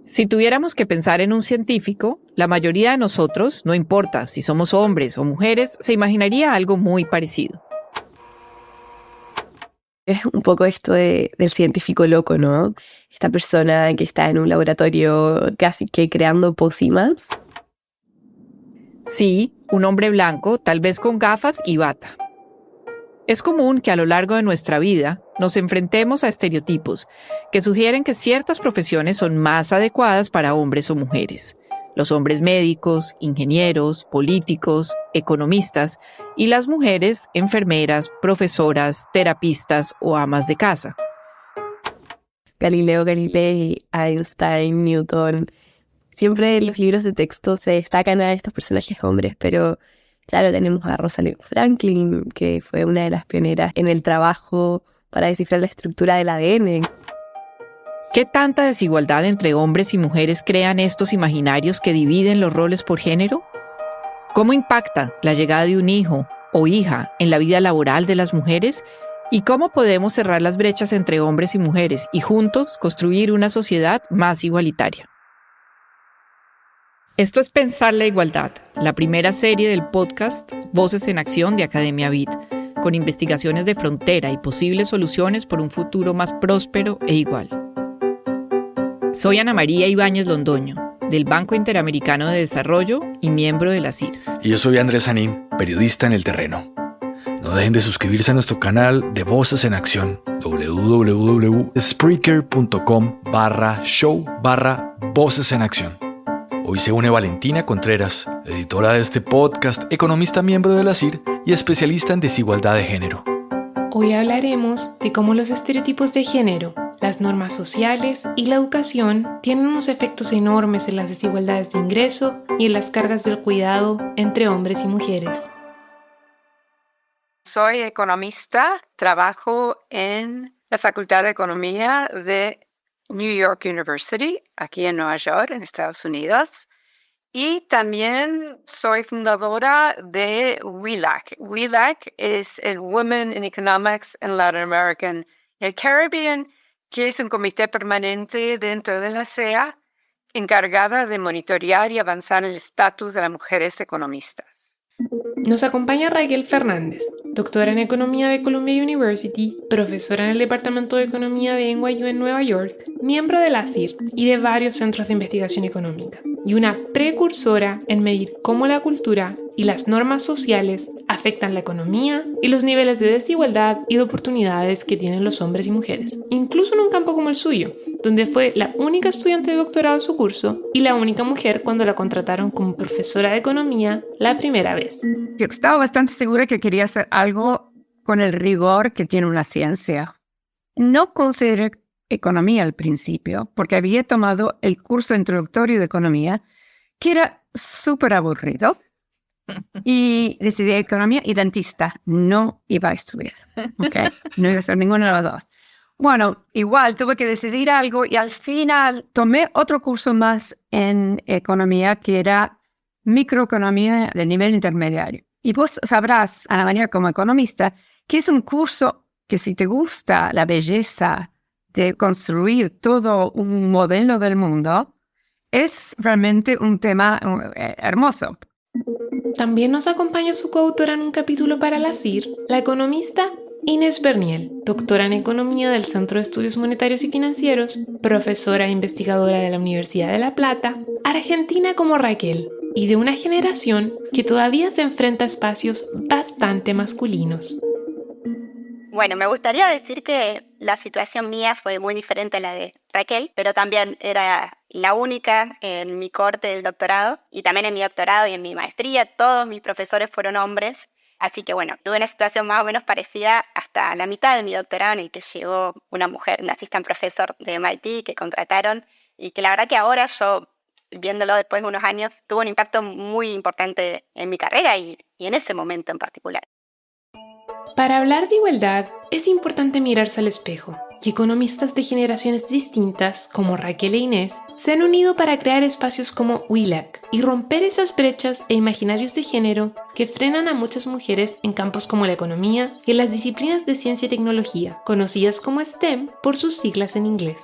Si tuviéramos que pensar en un científico, la mayoría de nosotros, no importa si somos hombres o mujeres, se imaginaría algo muy parecido. Es un poco esto del científico loco, ¿no? Esta persona que está en un laboratorio casi que creando pócimas. Sí, un hombre blanco, tal vez con gafas y bata. Es común que a lo largo de nuestra vida nos enfrentemos a estereotipos que sugieren que ciertas profesiones son más adecuadas para hombres o mujeres. Los hombres médicos, ingenieros, políticos, economistas y las mujeres enfermeras, profesoras, terapistas o amas de casa. Galileo Galilei, Einstein, Newton. Siempre en los libros de texto se destacan a estos personajes hombres, pero claro, tenemos a Rosalind Franklin, que fue una de las pioneras en el trabajo para descifrar la estructura del ADN. ¿Qué tanta desigualdad entre hombres y mujeres crean estos imaginarios que dividen los roles por género? ¿Cómo impacta la llegada de un hijo o hija en la vida laboral de las mujeres? ¿Y cómo podemos cerrar las brechas entre hombres y mujeres y juntos construir una sociedad más igualitaria? Esto es Pensar la Igualdad, la primera serie del podcast Voces en Acción de Academia Vid, con investigaciones de frontera y posibles soluciones por un futuro más próspero e igual. Soy Ana María Ibáñez Londoño, del Banco Interamericano de Desarrollo y miembro de la CIR. Y yo soy Andrés Sanín, periodista en el terreno. No dejen de suscribirse a nuestro canal de Voces en Acción, www.spreaker.com/show/Voces en Acción. Hoy se une Valentina Contreras, editora de este podcast, economista miembro de la CIR y especialista en desigualdad de género. Hoy hablaremos de cómo los estereotipos de género, las normas sociales y la educación tienen unos efectos enormes en las desigualdades de ingreso y en las cargas del cuidado entre hombres y mujeres. Soy economista, trabajo en la Facultad de Economía de New York University, aquí en Nueva York, en Estados Unidos. Y también soy fundadora de WELAC. WELAC es el Women in Economics and Latin American and Caribbean, que es un comité permanente dentro de la CEA encargada de monitorear y avanzar el estatus de las mujeres economistas. Nos acompaña Raquel Fernández, doctora en Economía de Columbia University, profesora en el Departamento de Economía de NYU en Nueva York, miembro de la CIR y de varios centros de investigación económica, y una precursora en medir cómo la cultura y las normas sociales afectan la economía y los niveles de desigualdad y de oportunidades que tienen los hombres y mujeres, incluso en un campo como el suyo, donde fue la única estudiante de doctorado de su curso y la única mujer cuando la contrataron como profesora de economía la primera vez. Yo estaba bastante segura que quería hacer algo con el rigor que tiene una ciencia. No consideré economía al principio, porque había tomado el curso introductorio de economía, que era súper aburrido, y decidí economía y dentista. No iba a estudiar, ¿okay? No iba a hacer ninguna de las dos. Bueno, igual tuve que decidir algo y al final tomé otro curso más en economía que era microeconomía de nivel intermediario. Y vos sabrás, a la manera como economista, que es un curso que si te gusta la belleza de construir todo un modelo del mundo, es realmente un tema hermoso. También nos acompaña su coautora en un capítulo para la CIR, la economista Inés Berniel, doctora en Economía del Centro de Estudios Monetarios y Financieros, profesora e investigadora de la Universidad de La Plata, argentina como Raquel, y de una generación que todavía se enfrenta a espacios bastante masculinos. Bueno, me gustaría decir que la situación mía fue muy diferente a la de Raquel, pero también era la única en mi corte del doctorado y también en mi doctorado y en mi maestría. Todos mis profesores fueron hombres, así que bueno, tuve una situación más o menos parecida hasta la mitad de mi doctorado, en el que llegó una mujer, un assistant professor de MIT que contrataron y que la verdad que ahora yo, viéndolo después de unos años, tuvo un impacto muy importante en mi carrera y en ese momento en particular. Para hablar de igualdad, es importante mirarse al espejo, y economistas de generaciones distintas, como Raquel e Inés, se han unido para crear espacios como WELAC y romper esas brechas e imaginarios de género que frenan a muchas mujeres en campos como la economía y en las disciplinas de ciencia y tecnología, conocidas como STEM por sus siglas en inglés.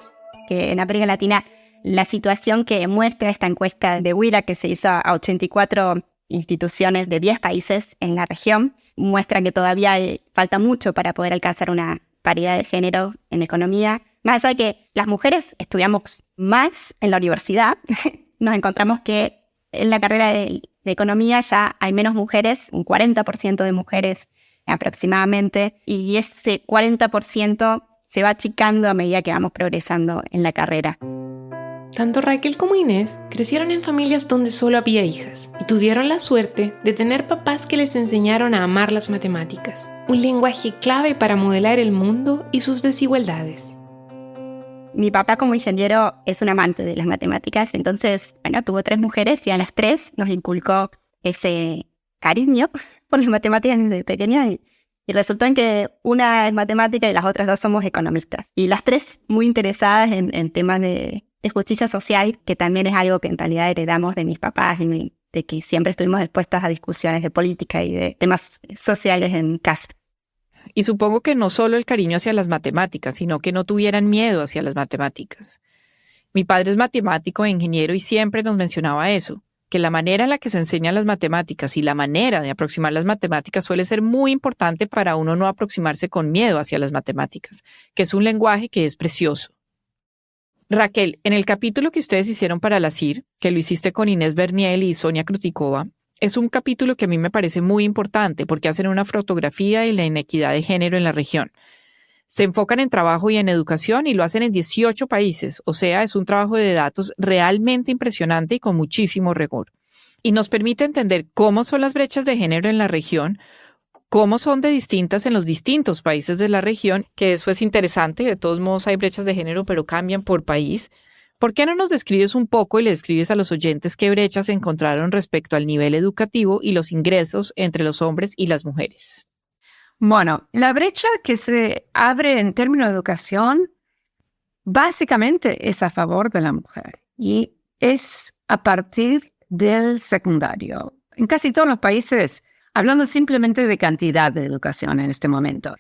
Que en América Latina la situación que muestra esta encuesta de WIRA, que se hizo a 84 instituciones de 10 países en la región, muestra que todavía falta mucho para poder alcanzar una paridad de género en economía. Más allá de que las mujeres estudiamos más en la universidad, nos encontramos que en la carrera de economía ya hay menos mujeres, un 40% de mujeres aproximadamente, y ese 40% se va achicando a medida que vamos progresando en la carrera. Tanto Raquel como Inés crecieron en familias donde solo había hijas y tuvieron la suerte de tener papás que les enseñaron a amar las matemáticas, un lenguaje clave para modelar el mundo y sus desigualdades. Mi papá como ingeniero es un amante de las matemáticas, entonces, tuvo 3 mujeres y a las 3 nos inculcó ese cariño por las matemáticas desde pequeña y resultó en que una es matemática y las otras 2 somos economistas. Y las 3 muy interesadas en temas de justicia social, que también es algo que en realidad heredamos de mis papás y de que siempre estuvimos expuestas a discusiones de política y de temas sociales en casa. Y supongo que no solo el cariño hacia las matemáticas, sino que no tuvieran miedo hacia las matemáticas. Mi padre es matemático e ingeniero y siempre nos mencionaba eso, que la manera en la que se enseñan las matemáticas y la manera de aproximar las matemáticas suele ser muy importante para uno no aproximarse con miedo hacia las matemáticas, que es un lenguaje que es precioso. Raquel, en el capítulo que ustedes hicieron para la CIR, que lo hiciste con Inés Berniel y Sonia Krutikova, es un capítulo que a mí me parece muy importante porque hacen una fotografía de la inequidad de género en la región. Se enfocan en trabajo y en educación y lo hacen en 18 países, o sea, es un trabajo de datos realmente impresionante y con muchísimo rigor. Y nos permite entender cómo son las brechas de género en la región, cómo son de distintas en los distintos países de la región, que eso es interesante, de todos modos hay brechas de género, pero cambian por país. ¿Por qué no nos describes un poco y le describes a los oyentes qué brechas se encontraron respecto al nivel educativo y los ingresos entre los hombres y las mujeres? Bueno, la brecha que se abre en términos de educación básicamente es a favor de la mujer y es a partir del secundario. En casi todos los países, hablando simplemente de cantidad de educación en este momento,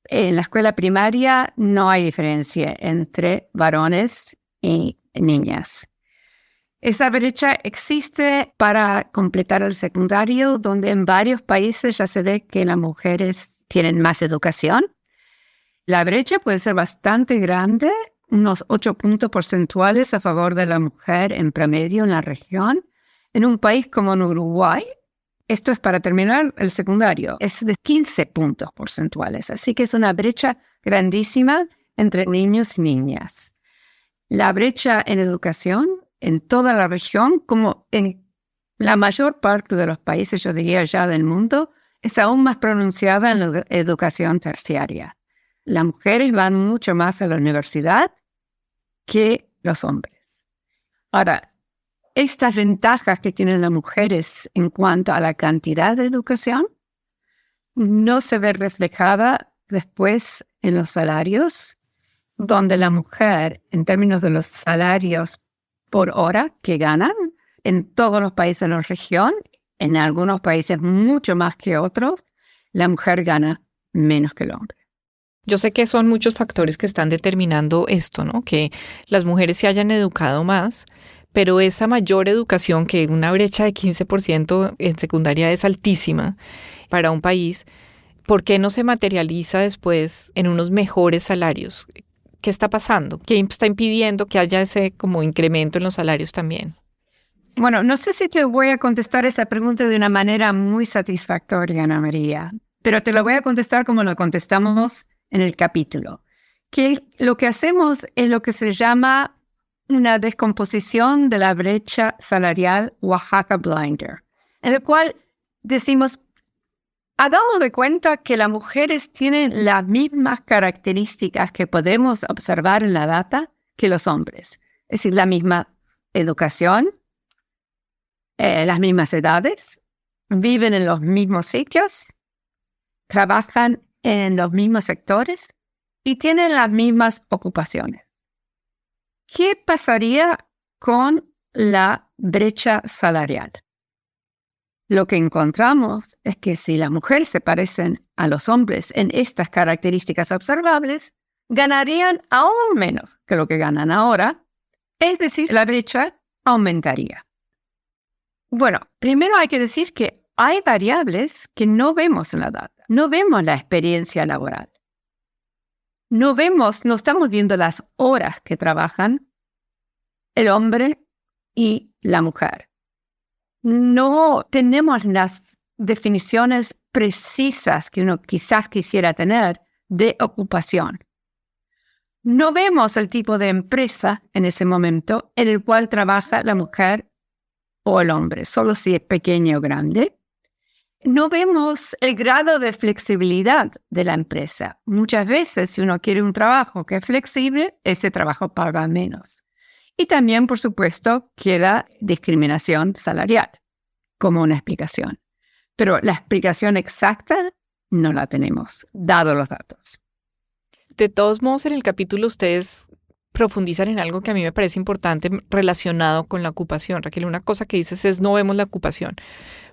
en la escuela primaria no hay diferencia entre varones y niñas. Esa brecha existe para completar el secundario, donde en varios países ya se ve que las mujeres tienen más educación. La brecha puede ser bastante grande, unos 8 puntos porcentuales a favor de la mujer en promedio en la región. En un país como en Uruguay, esto es para terminar el secundario, es de 15 puntos porcentuales. Así que es una brecha grandísima entre niños y niñas. La brecha en educación en toda la región, como en la mayor parte de los países, yo diría ya del mundo, es aún más pronunciada en la educación terciaria. Las mujeres van mucho más a la universidad que los hombres. Ahora, estas ventajas que tienen las mujeres en cuanto a la cantidad de educación no se ve reflejada después en los salarios, donde la mujer, en términos de los salarios por hora que ganan, en todos los países de la región, en algunos países mucho más que otros, la mujer gana menos que el hombre. Yo sé que son muchos factores que están determinando esto, ¿no? Que las mujeres se hayan educado más, pero esa mayor educación, que una brecha de 15% en secundaria es altísima para un país, ¿por qué no se materializa después en unos mejores salarios? ¿Qué está pasando? ¿Qué está impidiendo que haya ese como incremento en los salarios también? Bueno, no sé si te voy a contestar esa pregunta de una manera muy satisfactoria, Ana María, pero te lo voy a contestar como lo contestamos en el capítulo. Que lo que hacemos es lo que se llama una descomposición de la brecha salarial Oaxaca Blinder, en el cual decimos, hagamos de cuenta que las mujeres tienen las mismas características que podemos observar en la data que los hombres. Es decir, la misma educación, las mismas edades, viven en los mismos sitios, trabajan en los mismos sectores y tienen las mismas ocupaciones. ¿Qué pasaría con la brecha salarial? Lo que encontramos es que si las mujeres se parecen a los hombres en estas características observables, ganarían aún menos que lo que ganan ahora, Es decir, la brecha aumentaría. Bueno, primero hay que decir que hay variables que no vemos en la data. No vemos la experiencia laboral. No estamos viendo las horas que trabajan el hombre y la mujer. No tenemos las definiciones precisas que uno quizás quisiera tener de ocupación. No vemos el tipo de empresa en ese momento en el cual trabaja la mujer o el hombre, solo si es pequeño o grande. No vemos el grado de flexibilidad de la empresa. Muchas veces, si uno quiere un trabajo que es flexible, ese trabajo paga menos. Y también, por supuesto, queda discriminación salarial como una explicación. Pero la explicación exacta no la tenemos, dado los datos. De todos modos, en el capítulo ustedes profundizan en algo que a mí me parece importante relacionado con la ocupación. Raquel, una cosa que dices es no vemos la ocupación.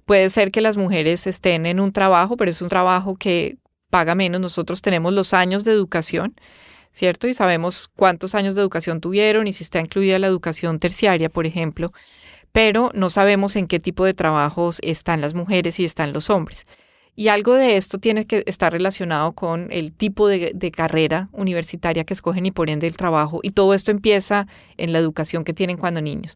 Puede ser que las mujeres estén en un trabajo, pero es un trabajo que paga menos. Nosotros tenemos los años de educación, ¿cierto? Y sabemos cuántos años de educación tuvieron y si está incluida la educación terciaria, por ejemplo, pero no sabemos en qué tipo de trabajos están las mujeres y están los hombres. Y algo de esto tiene que estar relacionado con el tipo de carrera universitaria que escogen y por ende el trabajo. Y todo esto empieza en la educación que tienen cuando niños.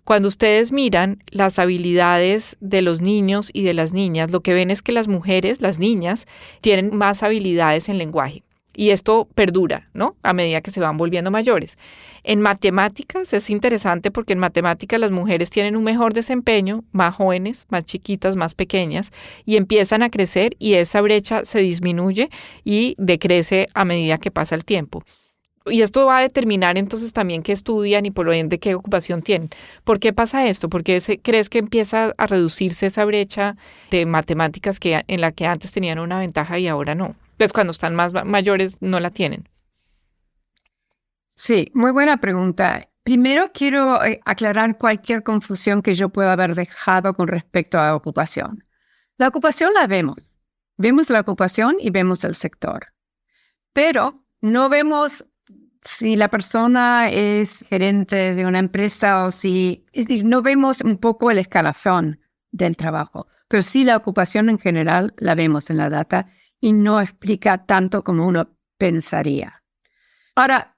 Cuando ustedes miran las habilidades de los niños y de las niñas, lo que ven es que las mujeres, las niñas, tienen más habilidades en lenguaje. Y esto perdura, ¿no? A medida que se van volviendo mayores. En matemáticas es interesante porque en matemáticas las mujeres tienen un mejor desempeño, más jóvenes, más chiquitas, más pequeñas, y empiezan a crecer y esa brecha se disminuye y decrece a medida que pasa el tiempo. Y esto va a determinar entonces también qué estudian y por lo ende qué ocupación tienen. ¿Por qué pasa esto? ¿Por qué crees que empieza a reducirse esa brecha de matemáticas en la que antes tenían una ventaja y ahora no? Pues cuando están más mayores no la tienen. Sí, muy buena pregunta. Primero quiero aclarar cualquier confusión que yo pueda haber dejado con respecto a la ocupación. La ocupación la vemos. Vemos la ocupación y vemos el sector. Pero no vemos si la persona es gerente de una empresa o si... Es decir, no vemos un poco el escalafón del trabajo. Pero sí la ocupación en general la vemos en la data y no explica tanto como uno pensaría. Ahora,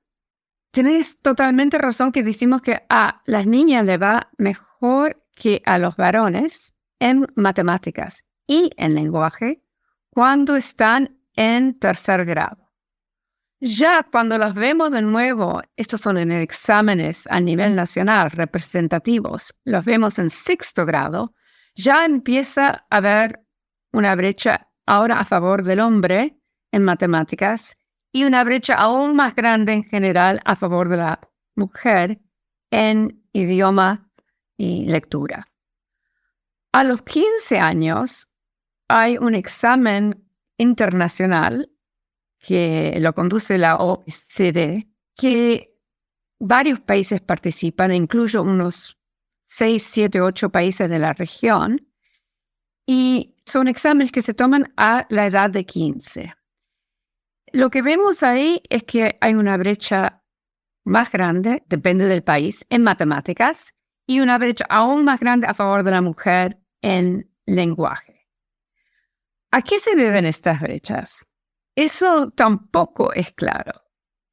tenéis totalmente razón que decimos que a las niñas le va mejor que a los varones en matemáticas y en lenguaje cuando están en tercer grado. Ya cuando las vemos de nuevo, estos son en exámenes a nivel nacional representativos, los vemos en sexto grado, ya empieza a haber una brecha ahora a favor del hombre en matemáticas y una brecha aún más grande en general a favor de la mujer en idioma y lectura. A los 15 años hay un examen internacional que lo conduce la OECD, que varios países participan, incluso unos 6, 7, 8 países de la región, y son exámenes que se toman a la edad de 15. Lo que vemos ahí es que hay una brecha más grande, depende del país, en matemáticas, y una brecha aún más grande a favor de la mujer en lenguaje. ¿A qué se deben estas brechas? Eso tampoco es claro.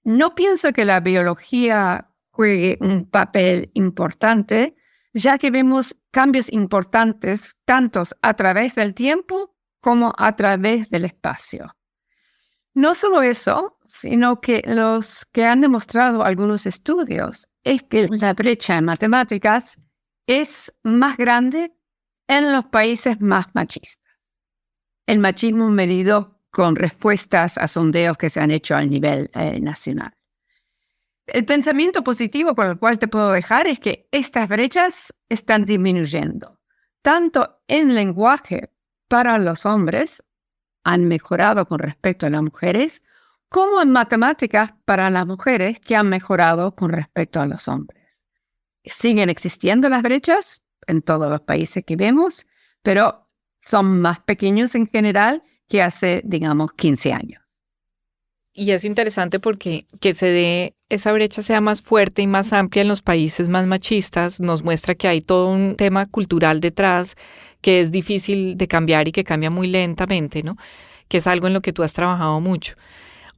No pienso que la biología juegue un papel importante, ya que vemos cambios importantes tanto a través del tiempo como a través del espacio. No solo eso, sino que los que han demostrado algunos estudios es que la brecha en matemáticas es más grande en los países más machistas. El machismo medido con respuestas a sondeos que se han hecho a nivel nacional. El pensamiento positivo con el cual te puedo dejar es que estas brechas están disminuyendo. Tanto en lenguaje para los hombres han mejorado con respecto a las mujeres, como en matemáticas para las mujeres que han mejorado con respecto a los hombres. Siguen existiendo las brechas en todos los países que vemos, pero son más pequeños en general que hace, digamos, 15 años. Y es interesante porque que se dé esa brecha sea más fuerte y más amplia en los países más machistas nos muestra que hay todo un tema cultural detrás que es difícil de cambiar y que cambia muy lentamente, ¿no? Que es algo en lo que tú has trabajado mucho.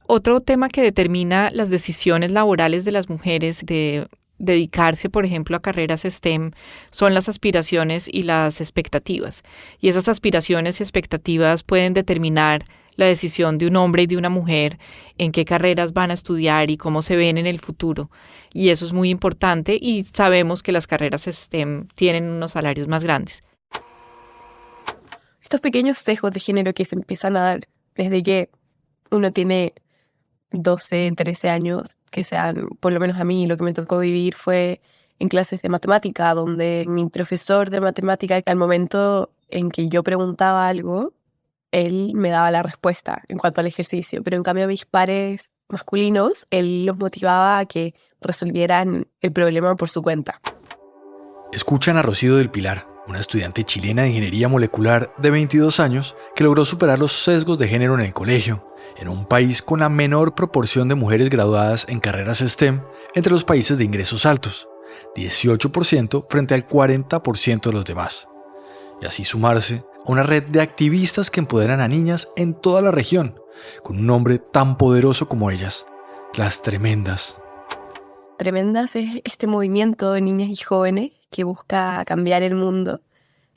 Otro tema que determina las decisiones laborales de las mujeres de dedicarse, por ejemplo, a carreras STEM son las aspiraciones y las expectativas. Y esas aspiraciones y expectativas pueden determinar la decisión de un hombre y de una mujer en qué carreras van a estudiar y cómo se ven en el futuro. Y eso es muy importante y sabemos que las carreras STEM tienen unos salarios más grandes. Estos pequeños sesgos de género que se empiezan a dar desde que uno tiene 12, 13 años, que sean, por lo menos a mí, lo que me tocó vivir fue en clases de matemática, donde mi profesor de matemática, al momento en que yo preguntaba algo, él me daba la respuesta en cuanto al ejercicio, pero en cambio a mis pares masculinos, él los motivaba a que resolvieran el problema por su cuenta. Escuchan a Rocío del Pilar, una estudiante chilena de ingeniería molecular de 22 años que logró superar los sesgos de género en el colegio, en un país con la menor proporción de mujeres graduadas en carreras STEM entre los países de ingresos altos, 18% frente al 40% de los demás. Y así sumarse a una red de activistas que empoderan a niñas en toda la región, con un nombre tan poderoso como ellas, las Tremendas. Tremendas es este movimiento de niñas y jóvenes que busca cambiar el mundo.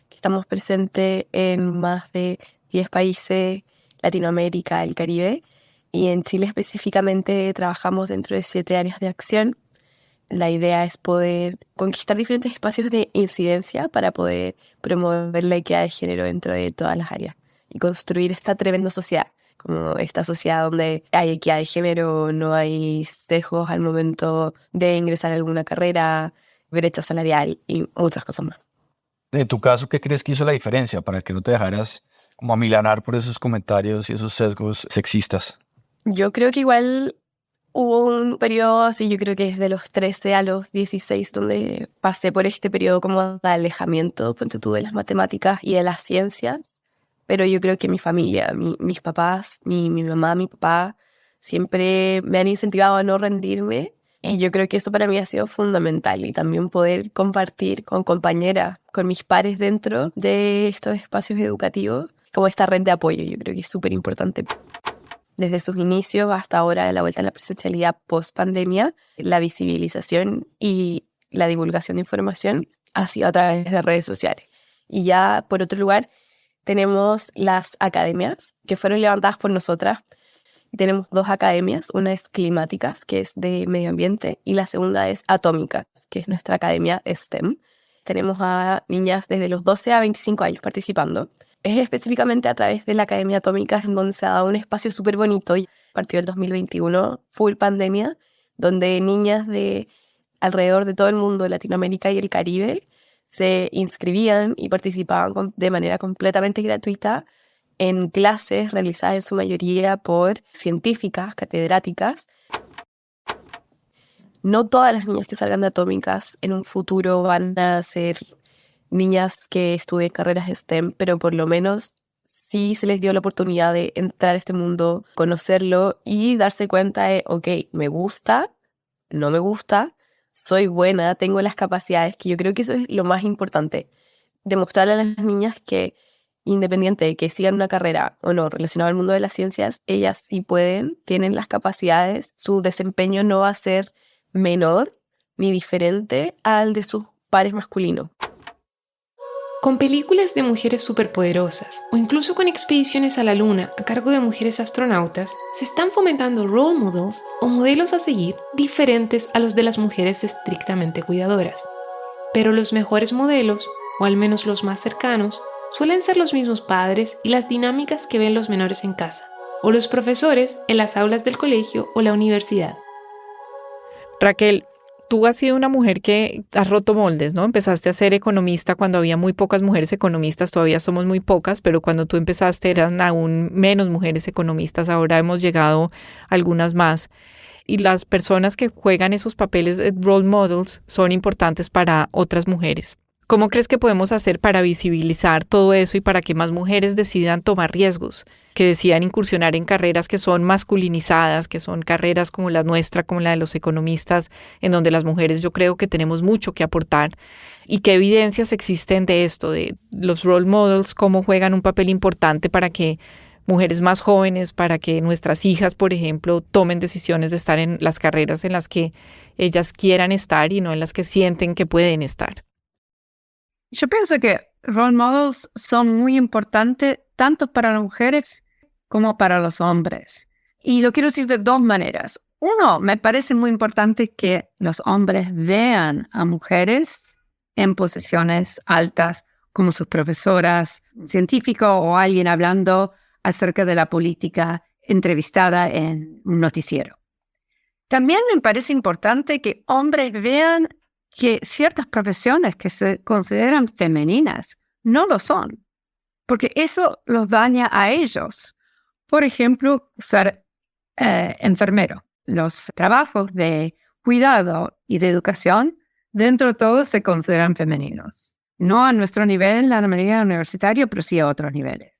Estamos presentes en más de 10 países, Latinoamérica, el Caribe, y en Chile específicamente trabajamos dentro de 7 áreas de acción. La idea es poder conquistar diferentes espacios de incidencia para poder promover la equidad de género dentro de todas las áreas y construir esta tremenda sociedad, como esta sociedad donde hay equidad de género, no hay sesgos al momento de ingresar a alguna carrera, brecha salarial y muchas cosas más. De tu caso, ¿qué crees que hizo la diferencia para que no te dejaras como amilanar por esos comentarios y esos sesgos sexistas? Yo creo que igual hubo un periodo así, yo creo que desde los 13 a los 16, donde pasé por este periodo como de alejamiento, ponte tú, de las matemáticas y de las ciencias. Pero yo creo que mi familia, mis papás, mi mamá, mi papá, siempre me han incentivado a no rendirme. Y yo creo que eso para mí ha sido fundamental. Y también poder compartir con compañeras, con mis pares dentro de estos espacios educativos, como esta red de apoyo. Yo creo que es súper importante. Desde sus inicios hasta ahora, la vuelta a la presencialidad post-pandemia, la visibilización y la divulgación de información ha sido a través de redes sociales. Y ya, por otro lugar, tenemos las academias que fueron levantadas por nosotras. Tenemos 2 academias, una es Climáticas, que es de medio ambiente, y la segunda es Atómicas, que es nuestra academia STEM. Tenemos a niñas desde los 12 a 25 años participando. Es específicamente a través de la Academia Atómicas en donde se ha dado un espacio súper bonito, a partir del 2021, full pandemia, donde niñas de alrededor de todo el mundo, Latinoamérica y el Caribe, se inscribían y participaban de manera completamente gratuita en clases realizadas en su mayoría por científicas, catedráticas. No todas las niñas que salgan de Atómicas en un futuro van a ser niñas que estudien carreras STEM, pero por lo menos sí se les dio la oportunidad de entrar a este mundo, conocerlo y darse cuenta de, ok, me gusta, no me gusta, soy buena, tengo las capacidades, que yo creo que eso es lo más importante. Demostrarle a las niñas que independiente de que sigan una carrera o no relacionada al mundo de las ciencias, ellas sí pueden, tienen las capacidades, su desempeño no va a ser menor ni diferente al de sus pares masculinos. Con películas de mujeres superpoderosas o incluso con expediciones a la luna a cargo de mujeres astronautas, se están fomentando role models o modelos a seguir diferentes a los de las mujeres estrictamente cuidadoras. Pero los mejores modelos, o al menos los más cercanos, suelen ser los mismos padres y las dinámicas que ven los menores en casa, o los profesores en las aulas del colegio o la universidad. Raquel, tú has sido una mujer que has roto moldes, ¿no? Empezaste a ser economista cuando había muy pocas mujeres economistas, todavía somos muy pocas, pero cuando tú empezaste eran aún menos mujeres economistas, ahora hemos llegado a algunas más. Y las personas que juegan esos papeles de role models son importantes para otras mujeres. ¿Cómo crees que podemos hacer para visibilizar todo eso y para que más mujeres decidan tomar riesgos, que decidan incursionar en carreras que son masculinizadas, que son carreras como la nuestra, como la de los economistas, en donde las mujeres yo creo que tenemos mucho que aportar? ¿Y qué evidencias existen de esto, de los role models, cómo juegan un papel importante para que mujeres más jóvenes, para que nuestras hijas, por ejemplo, tomen decisiones de estar en las carreras en las que ellas quieran estar y no en las que sienten que pueden estar? Yo pienso que role models son muy importantes tanto para las mujeres como para los hombres. Y lo quiero decir de dos maneras. Uno, me parece muy importante que los hombres vean a mujeres en posiciones altas como sus profesoras, científicos o alguien hablando acerca de la política entrevistada en un noticiero. También me parece importante que hombres vean que ciertas profesiones que se consideran femeninas no lo son, porque eso los daña a ellos. Por ejemplo, ser enfermero. Los trabajos de cuidado y de educación, dentro de todo, se consideran femeninos. No a nuestro nivel, en la manera universitaria, pero sí a otros niveles.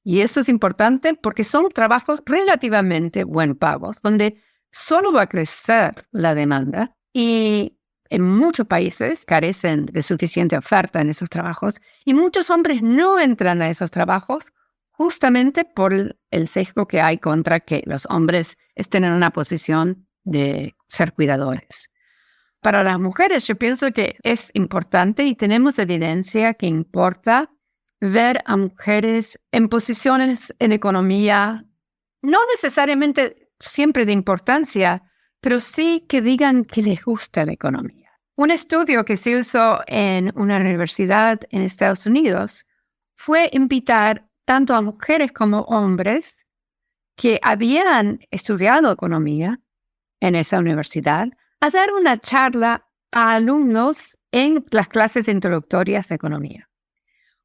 Y esto es importante porque son trabajos relativamente buen pagos, donde solo va a crecer la demanda y en muchos países carecen de suficiente oferta en esos trabajos y muchos hombres no entran a esos trabajos justamente por el sesgo que hay contra que los hombres estén en una posición de ser cuidadores. Para las mujeres yo pienso que es importante y tenemos evidencia que importa ver a mujeres en posiciones en economía, no necesariamente siempre de importancia, pero sí que digan que les gusta la economía. Un estudio que se hizo en una universidad en Estados Unidos fue invitar tanto a mujeres como hombres que habían estudiado economía en esa universidad a dar una charla a alumnos en las clases introductorias de economía.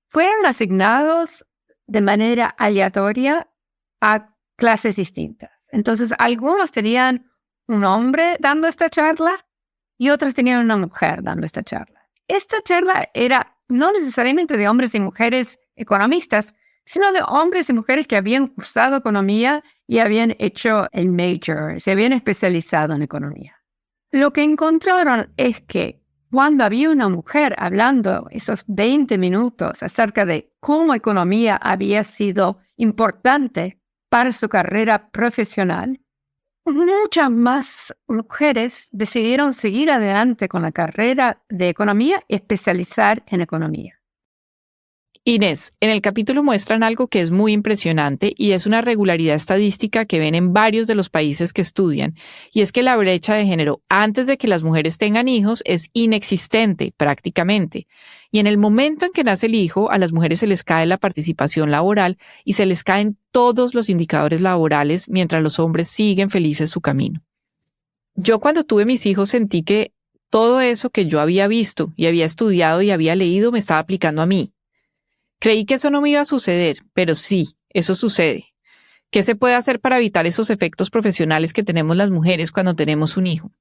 Fueron asignados de manera aleatoria a clases distintas. Entonces, algunos tenían un hombre dando esta charla y otros tenían una mujer dando esta charla. Esta charla era no necesariamente de hombres y mujeres economistas, sino de hombres y mujeres que habían cursado economía y habían hecho el major, se habían especializado en economía. Lo que encontraron es que cuando había una mujer hablando esos 20 minutos acerca de cómo economía había sido importante para su carrera profesional, muchas más mujeres decidieron seguir adelante con la carrera de economía y especializar en economía. Inés, en el capítulo muestran algo que es muy impresionante y es una regularidad estadística que ven en varios de los países que estudian, y es que la brecha de género antes de que las mujeres tengan hijos es inexistente prácticamente, y en el momento en que nace el hijo, a las mujeres se les cae la participación laboral y se les caen todos los indicadores laborales mientras los hombres siguen felices su camino. Yo cuando tuve mis hijos sentí que todo eso que yo había visto y había estudiado y había leído me estaba aplicando a mí. Creí que eso no me iba a suceder, pero sí, eso sucede. ¿Qué se puede hacer para evitar esos efectos profesionales que tenemos las mujeres cuando tenemos un hijo?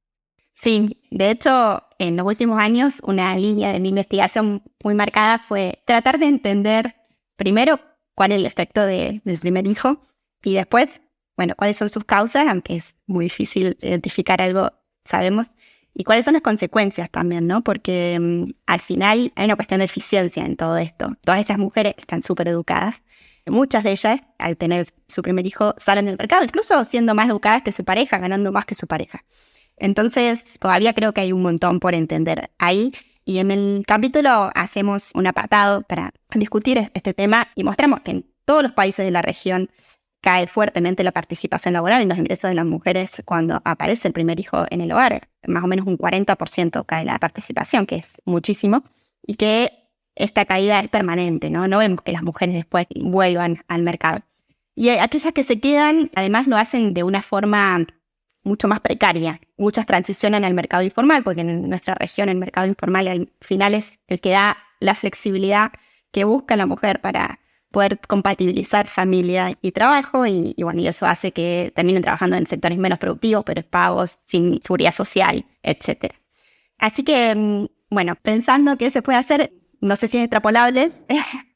Sí, de hecho, en los últimos años, una línea de mi investigación muy marcada fue tratar de entender primero cuál es el efecto del primer hijo y después, bueno, cuáles son sus causas, aunque es muy difícil identificar algo, sabemos, y cuáles son las consecuencias también, ¿no? Porque al final hay una cuestión de eficiencia en todo esto. Todas estas mujeres están súper educadas. Muchas de ellas, al tener su primer hijo, salen del mercado, incluso siendo más educadas que su pareja, ganando más que su pareja. Entonces, todavía creo que hay un montón por entender ahí. Y en el capítulo hacemos un apartado para discutir este tema y mostramos que en todos los países de la región cae fuertemente la participación laboral en los ingresos de las mujeres cuando aparece el primer hijo en el hogar. Más o menos un 40% cae la participación, que es muchísimo, y que esta caída es permanente, ¿no? No vemos que las mujeres después vuelvan al mercado. Y aquellas que se quedan, además lo hacen de una forma mucho más precaria. Muchas transicionan al mercado informal, porque en nuestra región el mercado informal al final es el que da la flexibilidad que busca la mujer para poder compatibilizar familia y trabajo, y bueno, y eso hace que terminen trabajando en sectores menos productivos, pero pagos, sin seguridad social, etc. Así que, bueno, pensando qué se puede hacer, no sé si es extrapolable,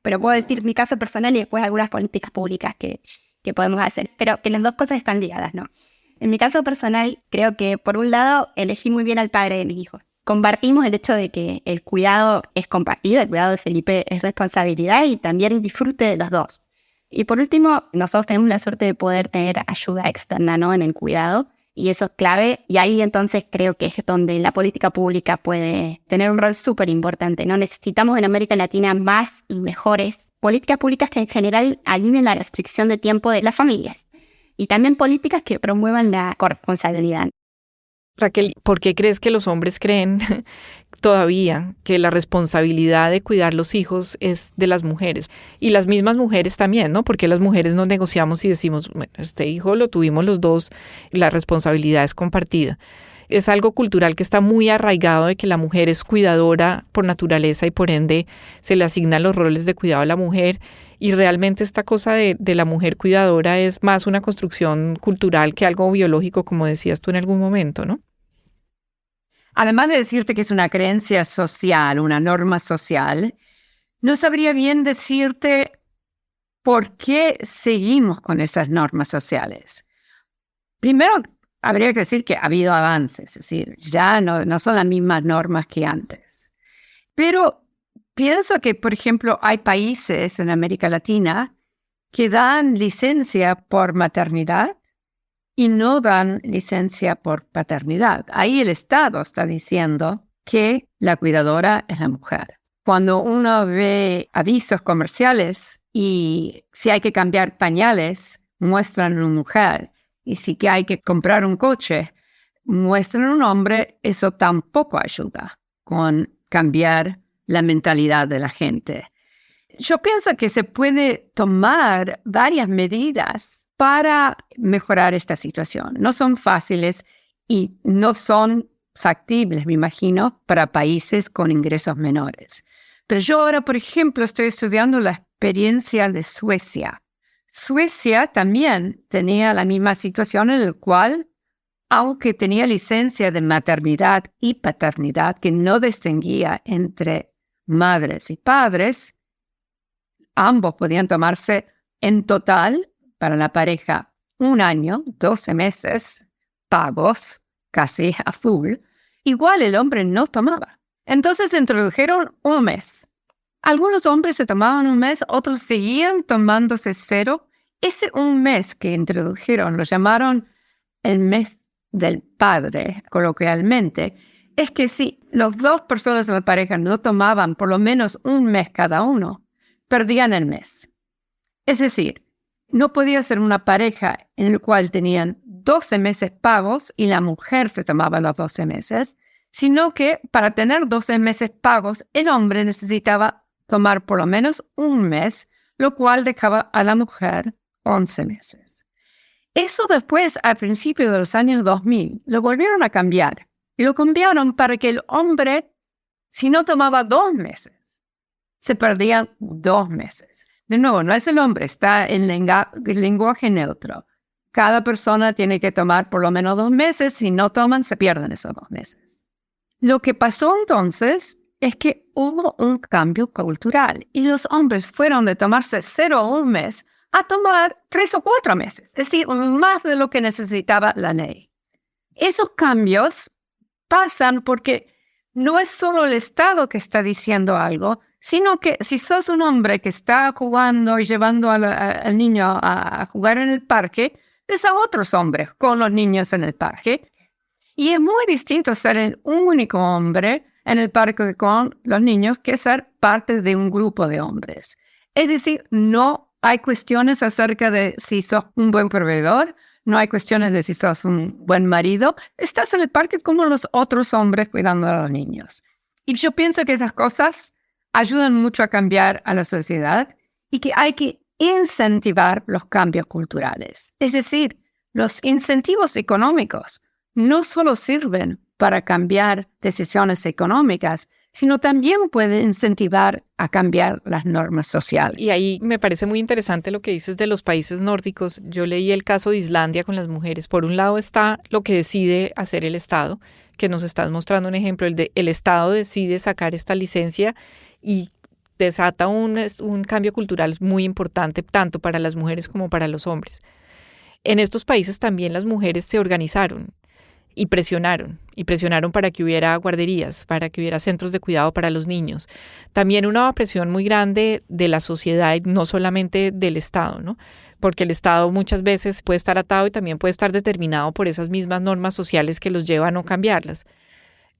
pero puedo decir mi caso personal y después algunas políticas públicas que podemos hacer, pero que las dos cosas están ligadas, ¿no? En mi caso personal, creo que por un lado elegí muy bien al padre de mis hijos. Compartimos el hecho de que el cuidado es compartido, el cuidado de Felipe es responsabilidad y también el disfrute de los dos. Y por último, nosotros tenemos la suerte de poder tener ayuda externa, ¿no?, en el cuidado, y eso es clave, y ahí entonces creo que es donde la política pública puede tener un rol súper importante, ¿no? Necesitamos en América Latina más y mejores políticas públicas que en general alivien la restricción de tiempo de las familias y también políticas que promuevan la corresponsabilidad. Raquel, ¿por qué crees que los hombres creen todavía que la responsabilidad de cuidar los hijos es de las mujeres? Y las mismas mujeres también, ¿no? Porque las mujeres nos negociamos y decimos, bueno, este hijo lo tuvimos los dos, la responsabilidad es compartida. Es algo cultural que está muy arraigado de que la mujer es cuidadora por naturaleza y por ende se le asignan los roles de cuidado a la mujer. Y realmente esta cosa de la mujer cuidadora es más una construcción cultural que algo biológico, como decías tú en algún momento, ¿no? Además de decirte que es una creencia social, una norma social, no sabría bien decirte por qué seguimos con esas normas sociales. Primero, habría que decir que ha habido avances, es decir, ya no son las mismas normas que antes. Pero pienso que, por ejemplo, hay países en América Latina que dan licencia por maternidad y no dan licencia por paternidad. Ahí el Estado está diciendo que la cuidadora es la mujer. Cuando uno ve avisos comerciales y si hay que cambiar pañales, muestran una mujer. Y si que hay que comprar un coche, muestran un hombre, eso tampoco ayuda con cambiar la mentalidad de la gente. Yo pienso que se puede tomar varias medidas para mejorar esta situación. No son fáciles y no son factibles, me imagino, para países con ingresos menores. Pero yo ahora, por ejemplo, estoy estudiando la experiencia de Suecia. Suecia también tenía la misma situación en la cual, aunque tenía licencia de maternidad y paternidad que no distinguía entre madres y padres, ambos podían tomarse en total para la pareja 1 año, 12 meses, pagos, casi a full. Igual el hombre no tomaba. Entonces introdujeron 1 mes. Algunos hombres se tomaban 1 mes, otros seguían tomándose 0. Ese 1 mes que introdujeron, lo llamaron el mes del padre, coloquialmente, es que si las 2 personas de la pareja no tomaban por lo menos 1 mes cada uno, perdían el mes. Es decir, no podía ser una pareja en la cual tenían 12 meses pagos y la mujer se tomaba los 12 meses, sino que para tener 12 meses pagos, el hombre necesitaba tomar por lo menos 1 mes, lo cual dejaba a la mujer 11 meses. Eso después, al principio de los años 2000, lo volvieron a cambiar. Y lo cambiaron para que el hombre, si no tomaba 2 meses, se perdían 2 meses. De nuevo, no es el hombre, está en lenguaje neutro. Cada persona tiene que tomar por lo menos 2 meses. Si no toman, se pierden esos 2 meses. Lo que pasó entonces es que hubo un cambio cultural y los hombres fueron de tomarse 0 o 1 mes a tomar 3 o 4 meses, es decir, más de lo que necesitaba la ley. Esos cambios pasan porque no es solo el Estado que está diciendo algo, sino que si sos un hombre que está jugando y llevando al niño a jugar en el parque, ves a otros hombres con los niños en el parque. Y es muy distinto ser el único hombre en el parque con los niños que ser parte de un grupo de hombres. Es decir, no hay cuestiones acerca de si sos un buen proveedor, no hay cuestiones de si sos un buen marido. Estás en el parque como los otros hombres cuidando a los niños. Y yo pienso que esas cosas ayudan mucho a cambiar a la sociedad y que hay que incentivar los cambios culturales. Es decir, los incentivos económicos no solo sirven para cambiar decisiones económicas, sino también pueden incentivar a cambiar las normas sociales. Y ahí me parece muy interesante lo que dices de los países nórdicos. Yo leí el caso de Islandia con las mujeres. Por un lado está lo que decide hacer el Estado, que nos estás mostrando un ejemplo. El Estado decide sacar esta licencia y desata un cambio cultural muy importante tanto para las mujeres como para los hombres. En estos países también las mujeres se organizaron y presionaron para que hubiera guarderías, para que hubiera centros de cuidado para los niños. También una presión muy grande de la sociedad y no solamente del Estado, ¿no? Porque el Estado muchas veces puede estar atado y también puede estar determinado por esas mismas normas sociales que los llevan a no cambiarlas.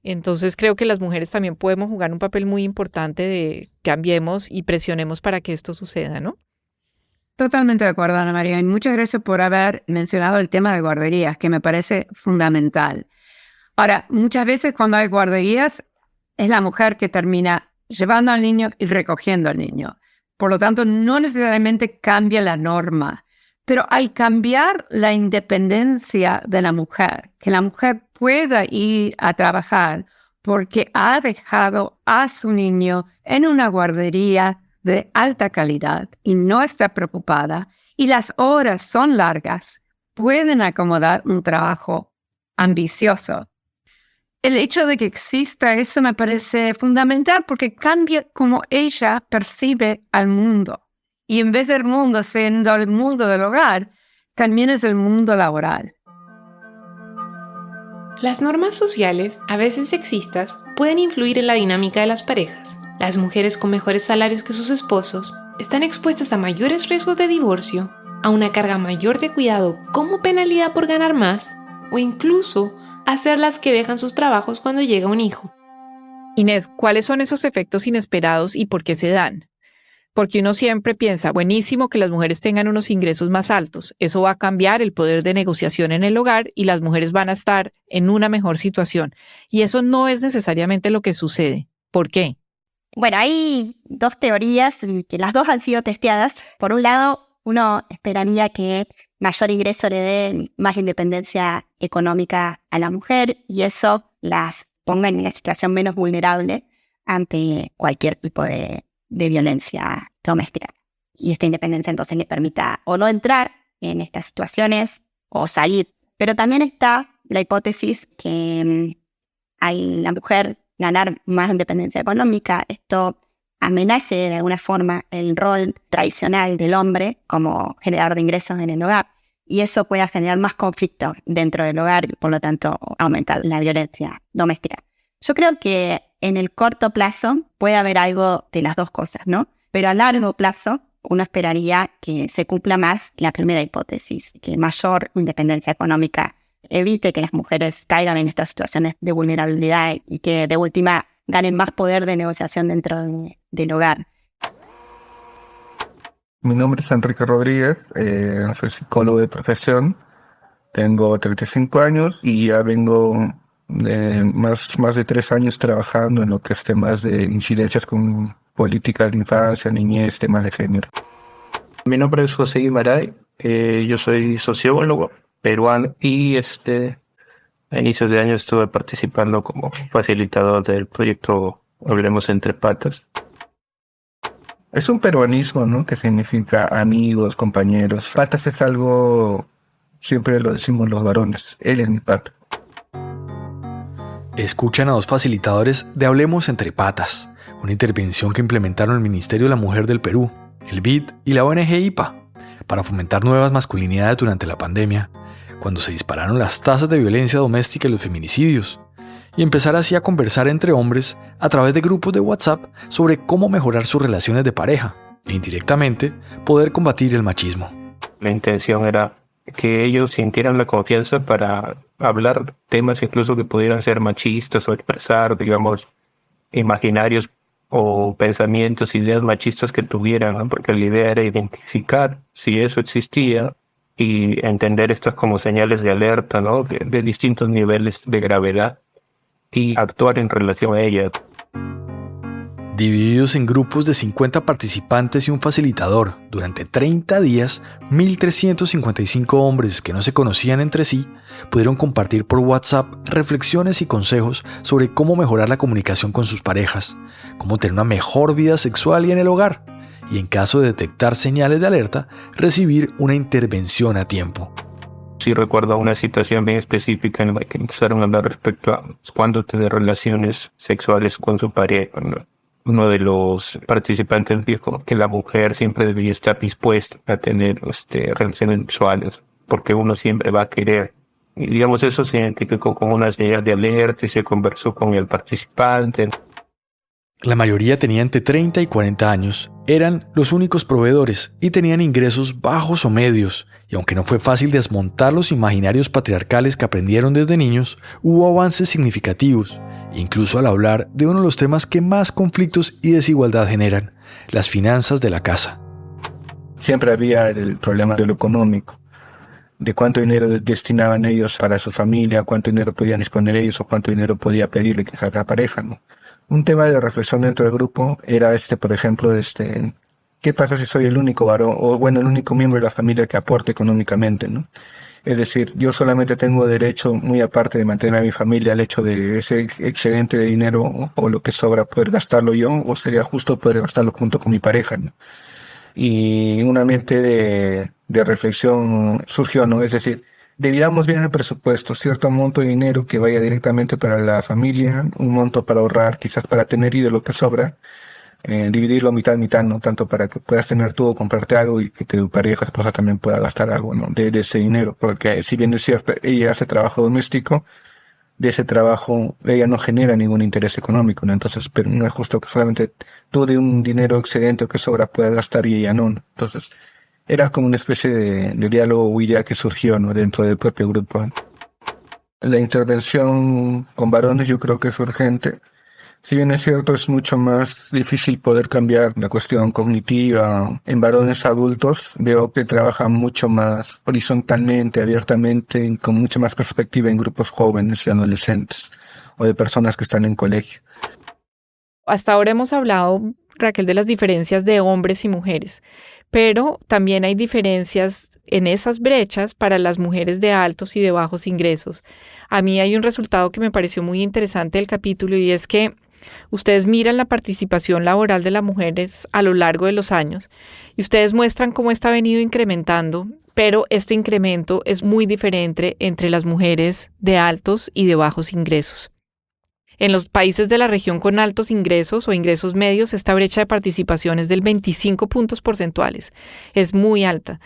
Entonces creo que las mujeres también podemos jugar un papel muy importante de cambiemos y presionemos para que esto suceda, ¿no? Totalmente de acuerdo, Ana María. Y muchas gracias por haber mencionado el tema de guarderías, que me parece fundamental. Ahora, muchas veces cuando hay guarderías, es la mujer que termina llevando al niño y recogiendo al niño. Por lo tanto, no necesariamente cambia la norma. Pero al cambiar la independencia de la mujer, que la mujer pueda ir a trabajar porque ha dejado a su niño en una guardería de alta calidad y no está preocupada, y las horas son largas, pueden acomodar un trabajo ambicioso. El hecho de que exista eso me parece fundamental porque cambia cómo ella percibe al mundo. Y en vez del mundo siendo el mundo del hogar, también es el mundo laboral. Las normas sociales, a veces sexistas, pueden influir en la dinámica de las parejas. Las mujeres con mejores salarios que sus esposos están expuestas a mayores riesgos de divorcio, a una carga mayor de cuidado como penalidad por ganar más, o incluso a ser las que dejan sus trabajos cuando llega un hijo. Inés, ¿cuáles son esos efectos inesperados y por qué se dan? Porque uno siempre piensa, buenísimo que las mujeres tengan unos ingresos más altos. Eso va a cambiar el poder de negociación en el hogar y las mujeres van a estar en una mejor situación. Y eso no es necesariamente lo que sucede. ¿Por qué? Bueno, hay dos teorías que las dos han sido testeadas. Por un lado, uno esperaría que mayor ingreso le dé más independencia económica a la mujer y eso las ponga en una situación menos vulnerable ante cualquier tipo de violencia doméstica. Y esta independencia entonces le permita o no entrar en estas situaciones o salir. Pero también está la hipótesis que al la mujer ganar más independencia económica, esto amenace de alguna forma el rol tradicional del hombre como generador de ingresos en el hogar. Y eso puede generar más conflicto dentro del hogar y por lo tanto aumentar la violencia doméstica. Yo creo que en el corto plazo puede haber algo de las dos cosas, ¿no? Pero a largo plazo uno esperaría que se cumpla más la primera hipótesis, que mayor independencia económica evite que las mujeres caigan en estas situaciones de vulnerabilidad y que de última ganen más poder de negociación dentro del hogar. Mi nombre es Enrique Rodríguez, soy psicólogo de profesión, tengo 35 años y ya vengo de más de 3 años trabajando en lo que es temas de incidencias con políticas de infancia, niñez, temas de género. Mi nombre es José Guimaray, yo soy sociólogo peruano y a inicios de año estuve participando como facilitador del proyecto Hablemos Entre Patas. Es un peruanismo, ¿no? Que significa amigos, compañeros. Patas es algo, siempre lo decimos los varones, él es mi pata. Escuchan a 2 facilitadores de Hablemos Entre Patas, una intervención que implementaron el Ministerio de la Mujer del Perú, el BID y la ONG IPA, para fomentar nuevas masculinidades durante la pandemia, cuando se dispararon las tasas de violencia doméstica y los feminicidios, y empezar así a conversar entre hombres a través de grupos de WhatsApp sobre cómo mejorar sus relaciones de pareja e indirectamente poder combatir el machismo. La intención era que ellos sintieran la confianza para hablar temas incluso que pudieran ser machistas o expresar, digamos, imaginarios o pensamientos, ideas machistas que tuvieran, ¿no? Porque la idea era identificar si eso existía y entender estas como señales de alerta, ¿no? de distintos niveles de gravedad y actuar en relación a ellas. Divididos en grupos de 50 participantes y un facilitador, durante 30 días, 1.355 hombres que no se conocían entre sí pudieron compartir por WhatsApp reflexiones y consejos sobre cómo mejorar la comunicación con sus parejas, cómo tener una mejor vida sexual y en el hogar, y en caso de detectar señales de alerta, recibir una intervención a tiempo. Sí recuerdo una situación bien específica en la que empezaron a hablar respecto a cuándo tener relaciones sexuales con su pareja, ¿no? uno de los participantes dijo que la mujer siempre debería estar dispuesta a tener relaciones sexuales, porque uno siempre va a querer. Y digamos, eso se identificó como una señal de alerta y se conversó con el participante. La mayoría tenía entre 30 y 40 años, eran los únicos proveedores y tenían ingresos bajos o medios, y aunque no fue fácil desmontar los imaginarios patriarcales que aprendieron desde niños, hubo avances significativos, incluso al hablar de uno de los temas que más conflictos y desigualdad generan, las finanzas de la casa. Siempre había el problema de lo económico, de cuánto dinero destinaban ellos para su familia, cuánto dinero podían disponer ellos o cuánto dinero podía pedirle quizás a la pareja, ¿no? Un tema de reflexión dentro del grupo era por ejemplo, ¿qué pasa si soy el único varón o el único miembro de la familia que aporte económicamente, ¿no? Es decir, yo solamente tengo derecho, muy aparte de mantener a mi familia, al hecho de ese excedente de dinero o lo que sobra poder gastarlo yo, o sería justo poder gastarlo junto con mi pareja, ¿no? Y un ambiente de reflexión surgió, ¿no? Es decir, dividamos bien el presupuesto, cierto monto de dinero que vaya directamente para la familia, un monto para ahorrar, quizás para tener, y de lo que sobra, dividirlo mitad, ¿no? Tanto para que puedas tener tú o comprarte algo y que tu pareja, esposa también pueda gastar algo, ¿no? De ese dinero, porque si bien es cierto, ella hace trabajo doméstico, de ese trabajo ella no genera ningún interés económico, ¿no? Entonces, pero no es justo que solamente tú de un dinero excedente o que sobra puedas gastar y ella no. Entonces, era como una especie de diálogo o idea que surgió, ¿no? Dentro del propio grupo. La intervención con varones yo creo que es urgente. Si bien es cierto, es mucho más difícil poder cambiar la cuestión cognitiva en varones adultos. Veo que trabajan mucho más horizontalmente, abiertamente, y con mucha más perspectiva en grupos jóvenes y adolescentes o de personas que están en colegio. Hasta ahora hemos hablado, Raquel, de las diferencias de hombres y mujeres, pero también hay diferencias en esas brechas para las mujeres de altos y de bajos ingresos. A mí hay un resultado que me pareció muy interesante del capítulo, y es que ustedes miran la participación laboral de las mujeres a lo largo de los años y ustedes muestran cómo esta ha venido incrementando, pero este incremento es muy diferente entre las mujeres de altos y de bajos ingresos. En los países de la región con altos ingresos o ingresos medios, esta brecha de participación es del 25 puntos porcentuales. Es muy alta.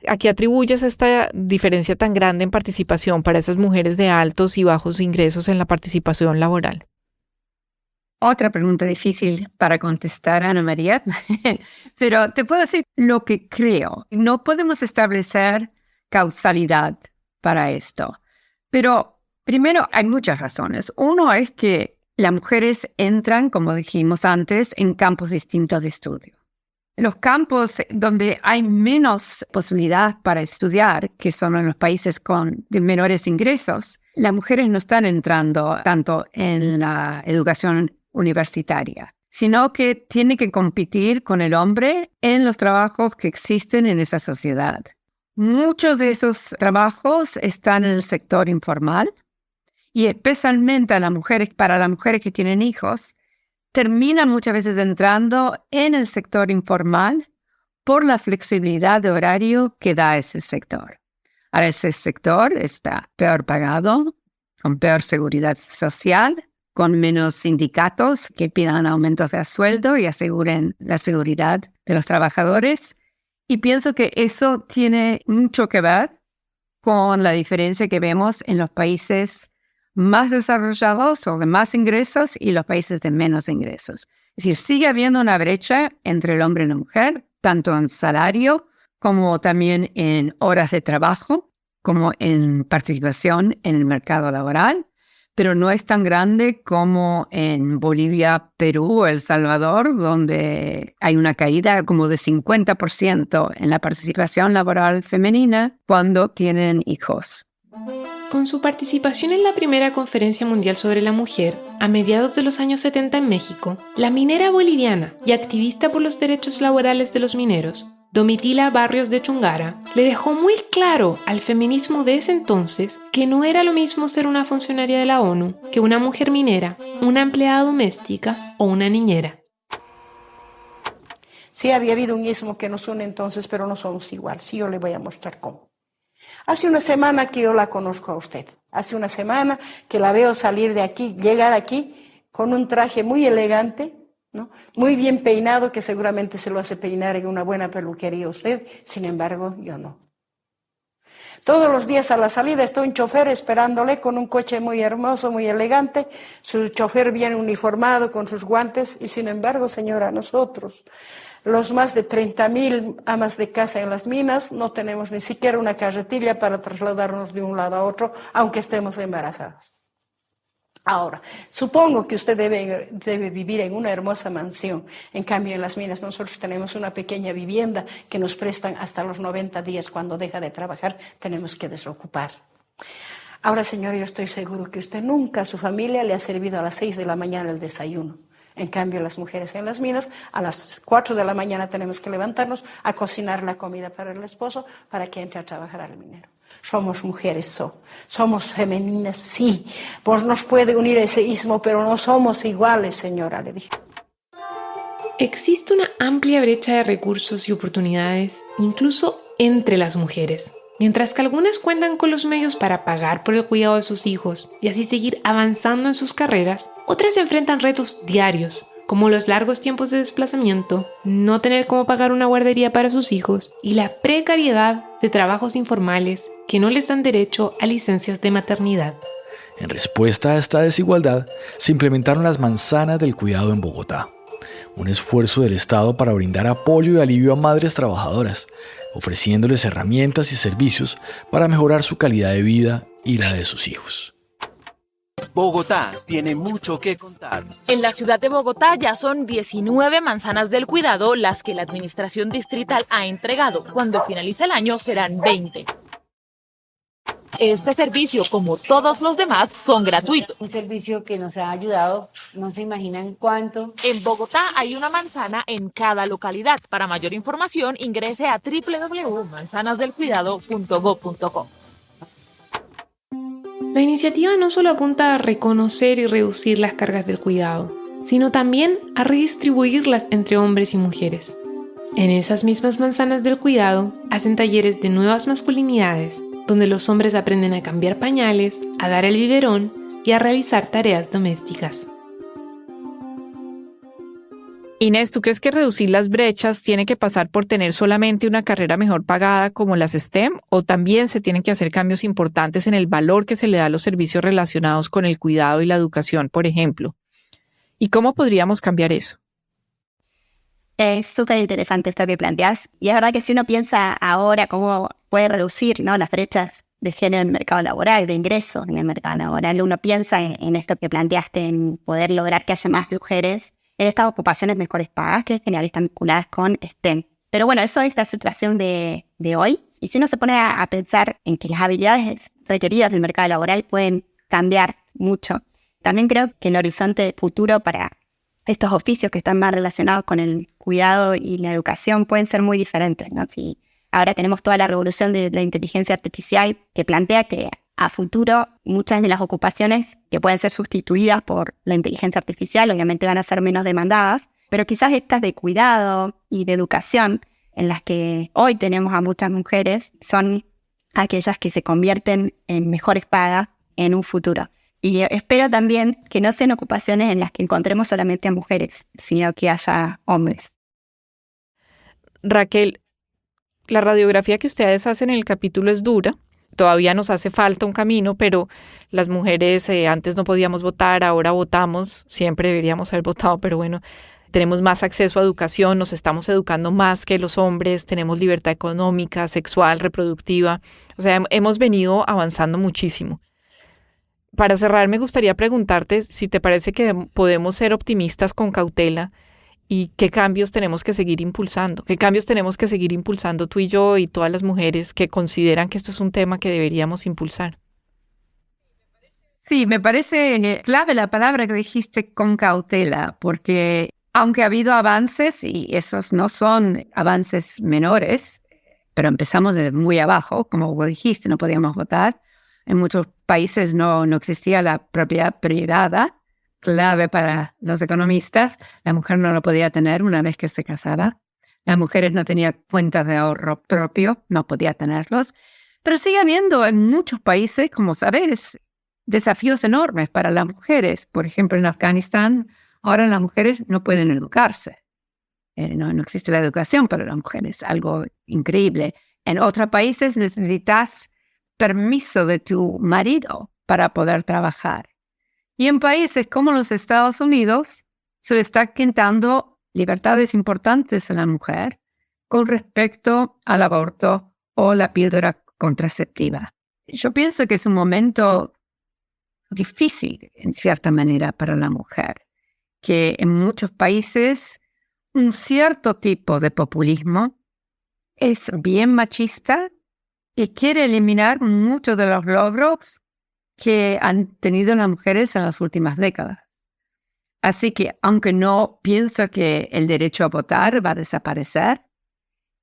¿A qué atribuyes esta diferencia tan grande en participación para esas mujeres de altos y bajos ingresos en la participación laboral? Otra pregunta difícil para contestar, Ana María, pero te puedo decir lo que creo. No podemos establecer causalidad para esto, pero primero hay muchas razones. Uno es que las mujeres entran, como dijimos antes, en campos distintos de estudio. Los campos donde hay menos posibilidad para estudiar, que son en los países con menores ingresos, las mujeres no están entrando tanto en la educación universitaria, sino que tienen que competir con el hombre en los trabajos que existen en esa sociedad. Muchos de esos trabajos están en el sector informal y especialmente para las mujeres que tienen hijos, terminan muchas veces entrando en el sector informal por la flexibilidad de horario que da ese sector. Ahora ese sector está peor pagado, con peor seguridad social, con menos sindicatos que pidan aumentos de sueldo y aseguren la seguridad de los trabajadores. Y pienso que eso tiene mucho que ver con la diferencia que vemos en los países más desarrollados o de más ingresos y los países de menos ingresos. Es decir, sigue habiendo una brecha entre el hombre y la mujer, tanto en salario como también en horas de trabajo, como en participación en el mercado laboral, pero no es tan grande como en Bolivia, Perú o El Salvador, donde hay una caída como de 50% en la participación laboral femenina cuando tienen hijos. Con su participación en la primera Conferencia Mundial sobre la Mujer, a mediados de los años 70 en México, la minera boliviana y activista por los derechos laborales de los mineros, Domitila Barrios de Chungara, le dejó muy claro al feminismo de ese entonces que no era lo mismo ser una funcionaria de la ONU que una mujer minera, una empleada doméstica o una niñera. Sí, había habido un ismo que nos une entonces, pero no somos igual. Sí, yo le voy a mostrar cómo. Hace una semana que yo la conozco a usted. Hace una semana que la veo salir de aquí, llegar aquí con un traje muy elegante, ¿no? Muy bien peinado, que seguramente se lo hace peinar en una buena peluquería usted, sin embargo, yo no. Todos los días a la salida está un chofer esperándole con un coche muy hermoso, muy elegante, su chofer bien uniformado con sus guantes, y sin embargo, señora, nosotros, los más de 30.000 amas de casa en las minas, no tenemos ni siquiera una carretilla para trasladarnos de un lado a otro, aunque estemos embarazadas. Ahora, supongo que usted debe vivir en una hermosa mansión. En cambio, en las minas nosotros tenemos una pequeña vivienda que nos prestan hasta los 90 días. Cuando deja de trabajar, tenemos que desocupar. Ahora, señor, yo estoy seguro que usted nunca a su familia le ha servido a las 6 de la mañana el desayuno. En cambio, las mujeres en las minas, a las 4 de la mañana tenemos que levantarnos a cocinar la comida para el esposo para que entre a trabajar al minero. Somos mujeres, somos femeninas, sí. Pues nos puede unir ese ismo, pero no somos iguales, señora, le dije. Existe una amplia brecha de recursos y oportunidades, incluso entre las mujeres. Mientras que algunas cuentan con los medios para pagar por el cuidado de sus hijos y así seguir avanzando en sus carreras, otras enfrentan retos diarios, como los largos tiempos de desplazamiento, no tener cómo pagar una guardería para sus hijos y la precariedad de trabajos informales que no les dan derecho a licencias de maternidad. En respuesta a esta desigualdad, se implementaron las manzanas del cuidado en Bogotá, un esfuerzo del Estado para brindar apoyo y alivio a madres trabajadoras, ofreciéndoles herramientas y servicios para mejorar su calidad de vida y la de sus hijos. Bogotá tiene mucho que contar. En la ciudad de Bogotá ya son 19 manzanas del cuidado las que la administración distrital ha entregado. Cuando finalice el año serán 20. Este servicio, como todos los demás, son gratuitos. Un servicio que nos ha ayudado, no se imaginan cuánto. En Bogotá hay una manzana en cada localidad. Para mayor información, ingrese a www.manzanasdelcuidado.gov.co. La iniciativa no solo apunta a reconocer y reducir las cargas del cuidado, sino también a redistribuirlas entre hombres y mujeres. En esas mismas manzanas del cuidado hacen talleres de nuevas masculinidades, donde los hombres aprenden a cambiar pañales, a dar el biberón y a realizar tareas domésticas. Inés, ¿tú crees que reducir las brechas tiene que pasar por tener solamente una carrera mejor pagada como las STEM o también se tienen que hacer cambios importantes en el valor que se le da a los servicios relacionados con el cuidado y la educación, por ejemplo? ¿Y cómo podríamos cambiar eso? Es súper interesante esto que planteas. Y es verdad que si uno piensa ahora cómo puede reducir, ¿no?, las brechas de género en el mercado laboral, de ingresos en el mercado laboral, uno piensa en esto que planteaste, en poder lograr que haya más mujeres en estas ocupaciones mejores pagas, que en general están vinculadas con STEM. Pero bueno, eso es la situación de hoy. Y si uno se pone a pensar en que las habilidades requeridas del mercado laboral pueden cambiar mucho, también creo que el horizonte futuro para estos oficios que están más relacionados con el cuidado y la educación pueden ser muy diferentes, ¿no? Si ahora tenemos toda la revolución de la inteligencia artificial que plantea que a futuro muchas de las ocupaciones que pueden ser sustituidas por la inteligencia artificial obviamente van a ser menos demandadas, pero quizás estas de cuidado y de educación en las que hoy tenemos a muchas mujeres son aquellas que se convierten en mejores pagas en un futuro. Y espero también que no sean ocupaciones en las que encontremos solamente a mujeres, sino que haya hombres. Raquel, la radiografía que ustedes hacen en el capítulo es dura. Todavía nos hace falta un camino, pero las mujeres antes no podíamos votar, ahora votamos. Siempre deberíamos haber votado, pero bueno, tenemos más acceso a educación, nos estamos educando más que los hombres, tenemos libertad económica, sexual, reproductiva. O sea, hemos venido avanzando muchísimo. Para cerrar, me gustaría preguntarte si te parece que podemos ser optimistas con cautela y qué cambios tenemos que seguir impulsando. ¿Qué cambios tenemos que seguir impulsando tú y yo y todas las mujeres que consideran que esto es un tema que deberíamos impulsar? Sí, me parece clave la palabra que dijiste, con cautela, porque aunque ha habido avances, y esos no son avances menores, pero empezamos de muy abajo, como vos dijiste, no podíamos votar. En muchos países no existía la propiedad privada, clave para los economistas. La mujer no lo podía tener una vez que se casaba. Las mujeres no tenían cuentas de ahorro propio, no podía tenerlos. Pero sigue habiendo en muchos países, como sabes, desafíos enormes para las mujeres. Por ejemplo, en Afganistán Ahora las mujeres no pueden educarse. No existe la educación para las mujeres, algo increíble. En otros países necesitas permiso de tu marido para poder trabajar. Y en países como los Estados Unidos se le está quitando libertades importantes a la mujer con respecto al aborto o la píldora contraceptiva. Yo pienso que es un momento difícil, en cierta manera, para la mujer, que en muchos países un cierto tipo de populismo es bien machista y quiere eliminar muchos de los logros que han tenido las mujeres en las últimas décadas. Así que, aunque no pienso que el derecho a votar va a desaparecer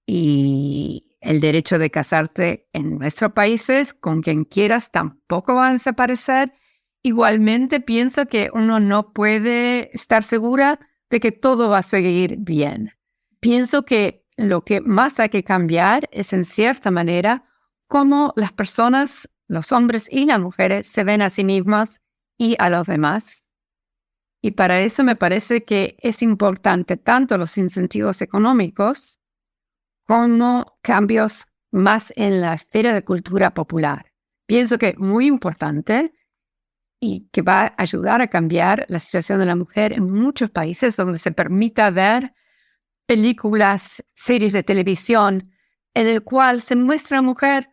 y el derecho de casarte en nuestros países con quien quieras tampoco va a desaparecer, igualmente pienso que uno no puede estar segura de que todo va a seguir bien. Pienso que lo que más hay que cambiar es, en cierta manera, cómo las personas, los hombres y las mujeres, se ven a sí mismas y a los demás. Y para eso me parece que es importante tanto los incentivos económicos como cambios más en la esfera de cultura popular. Pienso que es muy importante y que va a ayudar a cambiar la situación de la mujer en muchos países donde se permita ver películas, series de televisión en el cual se muestra a la mujer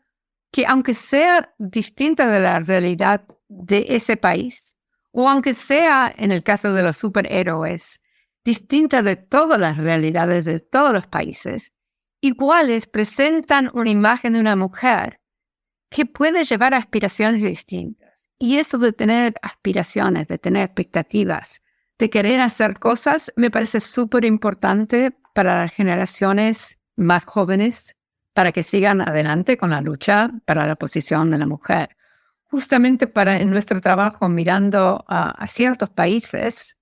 que aunque sea distinta de la realidad de ese país, o aunque sea, en el caso de los superhéroes, distinta de todas las realidades de todos los países, iguales presentan una imagen de una mujer que puede llevar a aspiraciones distintas. Y eso de tener aspiraciones, de tener expectativas, de querer hacer cosas, me parece súper importante para las generaciones más jóvenes, para que sigan adelante con la lucha para la posición de la mujer. Justamente en nuestro trabajo mirando a ciertos países,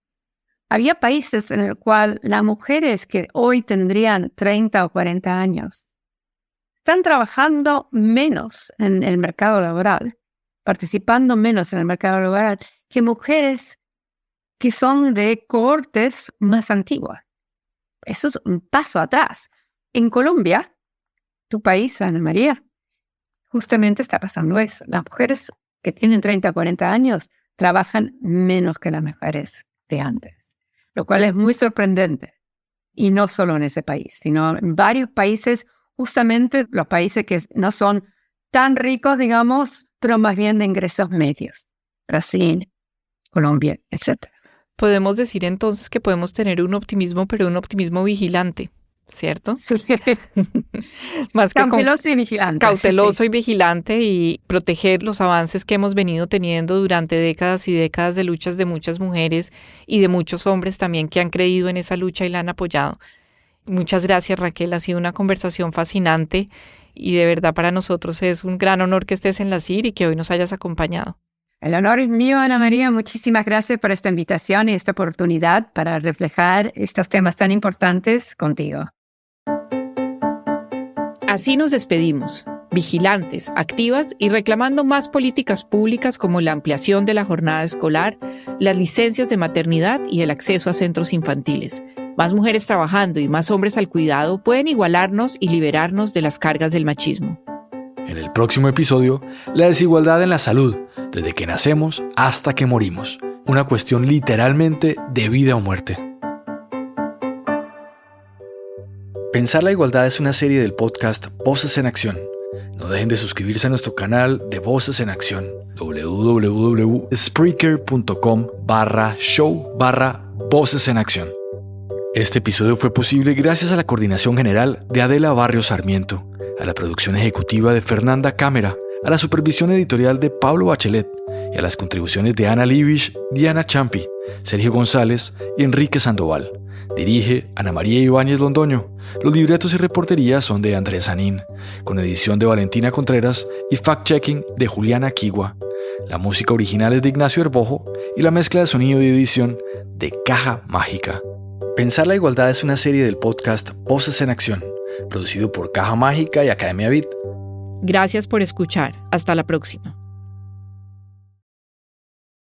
había países en el cual las mujeres que hoy tendrían 30 o 40 años están trabajando menos en el mercado laboral, participando menos en el mercado laboral que mujeres que son de cohortes más antiguas. Eso es un paso atrás. En Colombia, tu país, Ana María, justamente está pasando eso. Las mujeres que tienen 30 o 40 años trabajan menos que las mujeres de antes, lo cual es muy sorprendente. Y no solo en ese país, sino en varios países, justamente los países que no son tan ricos, digamos, pero más bien de ingresos medios. Brasil, Colombia, etc. Podemos decir entonces que podemos tener un optimismo, pero un optimismo vigilante, ¿cierto? Sí. Más que cauteloso y vigilante. Cauteloso y vigilante, y proteger los avances que hemos venido teniendo durante décadas y décadas de luchas de muchas mujeres y de muchos hombres también que han creído en esa lucha y la han apoyado. Muchas gracias, Raquel. Ha sido una conversación fascinante y de verdad para nosotros es un gran honor que estés en la CIR y que hoy nos hayas acompañado. El honor es mío, Ana María. Muchísimas gracias por esta invitación y esta oportunidad para reflejar estos temas tan importantes contigo. Así nos despedimos, vigilantes, activas y reclamando más políticas públicas como la ampliación de la jornada escolar, las licencias de maternidad y el acceso a centros infantiles. Más mujeres trabajando y más hombres al cuidado pueden igualarnos y liberarnos de las cargas del machismo. En el próximo episodio, la desigualdad en la salud, desde que nacemos hasta que morimos. Una cuestión literalmente de vida o muerte. Pensar la Igualdad es una serie del podcast Voces en Acción. No dejen de suscribirse a nuestro canal de Voces en Acción. www.spreaker.com/show/Voces en Acción. Este episodio fue posible gracias a la coordinación general de Adela Barrios Sarmiento, a la producción ejecutiva de Fernanda Cámara, a la supervisión editorial de Pablo Bachelet y a las contribuciones de Ana Libisch, Diana Champi, Sergio González y Enrique Sandoval. Dirige Ana María Ibáñez Londoño. Los libretos y reportería son de Andrés Sanín, con edición de Valentina Contreras y fact-checking de Juliana Quigua. La música original es de Ignacio Herbojo y la mezcla de sonido y edición de Caja Mágica. Pensar la Igualdad es una serie del podcast Voces en Acción, producido por Caja Mágica y Academia Beat. Gracias por escuchar. Hasta la próxima.